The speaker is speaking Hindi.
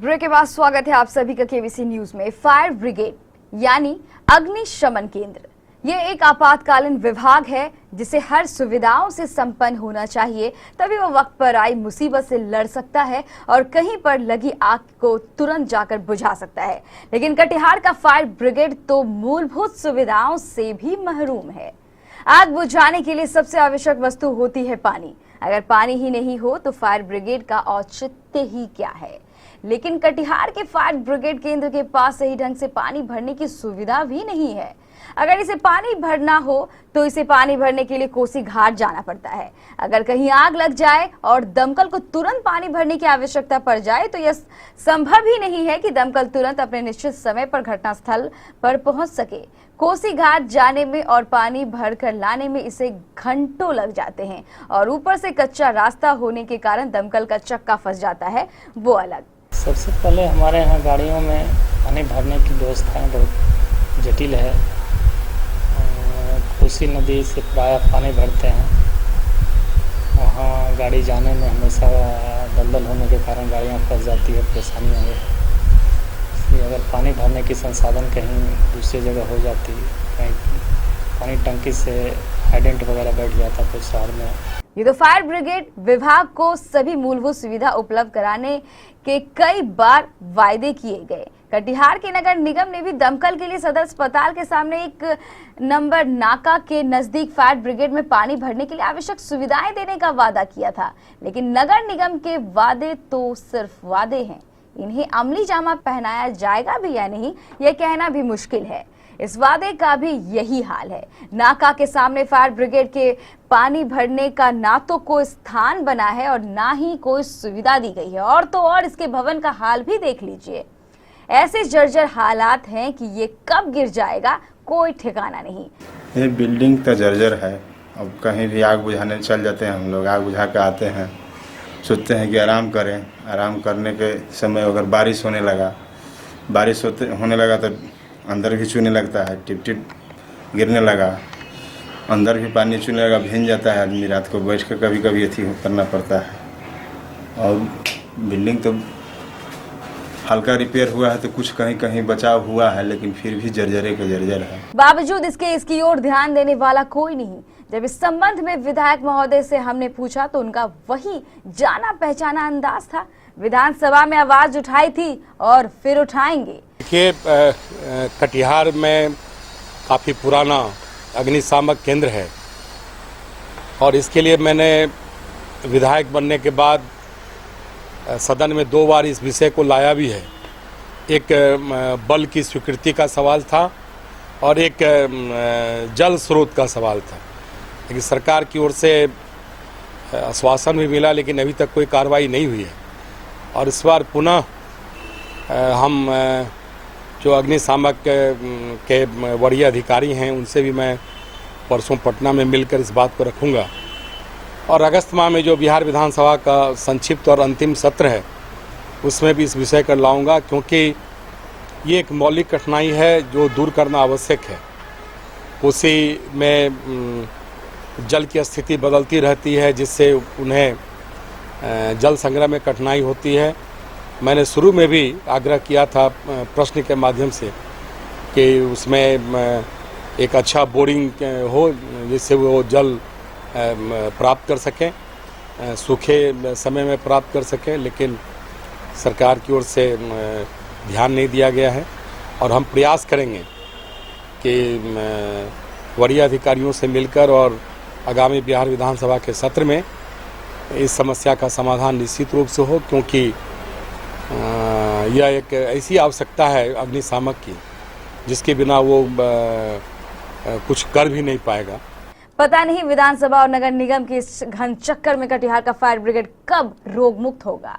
ब्रेक के बाद स्वागत है आप सभी का केबीसी न्यूज में। फायर ब्रिगेड यानी अग्निशमन केंद्र, ये एक आपातकालीन विभाग है जिसे हर सुविधाओं से संपन्न होना चाहिए, तभी वो वक्त पर आई मुसीबत से लड़ सकता है और कहीं पर लगी आग को तुरंत जाकर बुझा सकता है। लेकिन कटिहार का फायर ब्रिगेड तो मूलभूत सुविधाओं से भी महरूम है। आग बुझाने के लिए सबसे आवश्यक वस्तु होती है पानी। अगर पानी ही नहीं हो तो फायर ब्रिगेड का औचित्य ही क्या है। लेकिन कटिहार के फायर ब्रिगेड केंद्र के पास सही ढंग से पानी भरने की सुविधा भी नहीं है। अगर इसे पानी भरना हो तो इसे पानी भरने के लिए कोसी घाट जाना पड़ता है। अगर कहीं आग लग जाए और दमकल को तुरंत पानी भरने की आवश्यकता पड़ जाए तो यह संभव ही नहीं है कि दमकल तुरंत अपने निश्चित समय पर घटनास्थल पर पहुंच सके। कोसी घाट जाने में और पानी भर कर लाने में इसे घंटों लग जाते हैं और ऊपर से कच्चा रास्ता होने के कारण दमकल का चक्का फंस जाता है, वो अलग। सबसे पहले हमारे यहाँ गाड़ियों में पानी भरने की व्यवस्था बहुत जटिल है। कोसी नदी से प्रायः पानी भरते हैं, वहाँ गाड़ी जाने में हमेशा दलदल होने के कारण गाड़ियाँ फंस जाती है, परेशानियाँ है। इसलिए अगर पानी भरने की संसाधन कहीं दूसरी जगह हो जाती, कहीं पानी टंकी से हाइडेंट वगैरह बैठ जाता तो शहर में। ये तो फायर ब्रिगेड विभाग को सभी मूलभूत सुविधा उपलब्ध कराने के कई बार वायदे किए गए। कटिहार के नगर निगम ने भी दमकल के लिए सदर अस्पताल के सामने एक नंबर नाका के नजदीक फायर ब्रिगेड में पानी भरने के लिए आवश्यक सुविधाएं देने का वादा किया था। लेकिन नगर निगम के वादे तो सिर्फ वादे हैं, इन्हें अमली जामा पहनाया जाएगा भी या नहीं, यह कहना भी मुश्किल है। इस वादे का भी यही हाल है। नाका के सामने फायर ब्रिगेड के पानी भरने का ना तो कोई स्थान बना है और ना ही कोई सुविधा दी गई है। और तो और इसके भवन का हाल भी देख लीजिए। ऐसे जर्जर हालात हैं कि ये कब गिर जाएगा कोई ठिकाना नहीं। ये बिल्डिंग तो जर्जर है। अब कहीं भी आग बुझाने चल जाते हैं हम लोग, आग बुझा के आते हैं, सोचते हैं कि आराम करें। आराम करने के समय अगर बारिश होने लगा तो अंदर भी चूने लगता है, टिप टिप गिरने लगा, अंदर भी पानी चूने लगा, भीग जाता है आदमी। रात को बैठ कर कभी कभी अथी करना पड़ता है। और बिल्डिंग तो हल्का रिपेयर हुआ है तो कुछ कहीं कहीं बचाव हुआ है, लेकिन फिर भी जर्जरे के जर्जर है। बावजूद इसकी ओर ध्यान देने वाला कोई नहीं। जब इस संबंध में विधायक महोदय से हमने पूछा तो उनका वही जाना पहचाना अंदाज था। विधानसभा में आवाज उठाई थी और फिर उठाएंगे। देखिए, कटिहार में काफ़ी पुराना अग्निशामक केंद्र है और इसके लिए मैंने विधायक बनने के बाद सदन में 2 बार इस विषय को लाया भी है। एक बल की स्वीकृति का सवाल था और एक जल स्रोत का सवाल था। लेकिन सरकार की ओर से आश्वासन भी मिला, लेकिन अभी तक कोई कार्रवाई नहीं हुई है। और इस बार पुनः हम जो अग्निशामक के वरीय अधिकारी हैं उनसे भी मैं परसों पटना में मिलकर इस बात को रखूंगा। और अगस्त माह में जो बिहार विधानसभा का संक्षिप्त और अंतिम सत्र है उसमें भी इस विषय कर लाऊंगा, क्योंकि ये एक मौलिक कठिनाई है जो दूर करना आवश्यक है। कोसी में जल की स्थिति बदलती रहती है, जिससे उन्हें जल संग्रह में कठिनाई होती है। मैंने शुरू में भी आग्रह किया था प्रश्न के माध्यम से कि उसमें एक अच्छा बोरिंग हो जिससे वो जल प्राप्त कर सकें, सूखे समय में प्राप्त कर सकें, लेकिन सरकार की ओर से ध्यान नहीं दिया गया है। और हम प्रयास करेंगे कि वरीय अधिकारियों से मिलकर और आगामी बिहार विधानसभा के सत्र में इस समस्या का समाधान निश्चित रूप से हो, क्योंकि यह एक ऐसी आवश्यकता है अग्निशामक की जिसके बिना वो कुछ कर भी नहीं पाएगा। पता नहीं विधानसभा और नगर निगम के इस घन चक्कर में कटिहार का फायर ब्रिगेड कब रोग मुक्त होगा।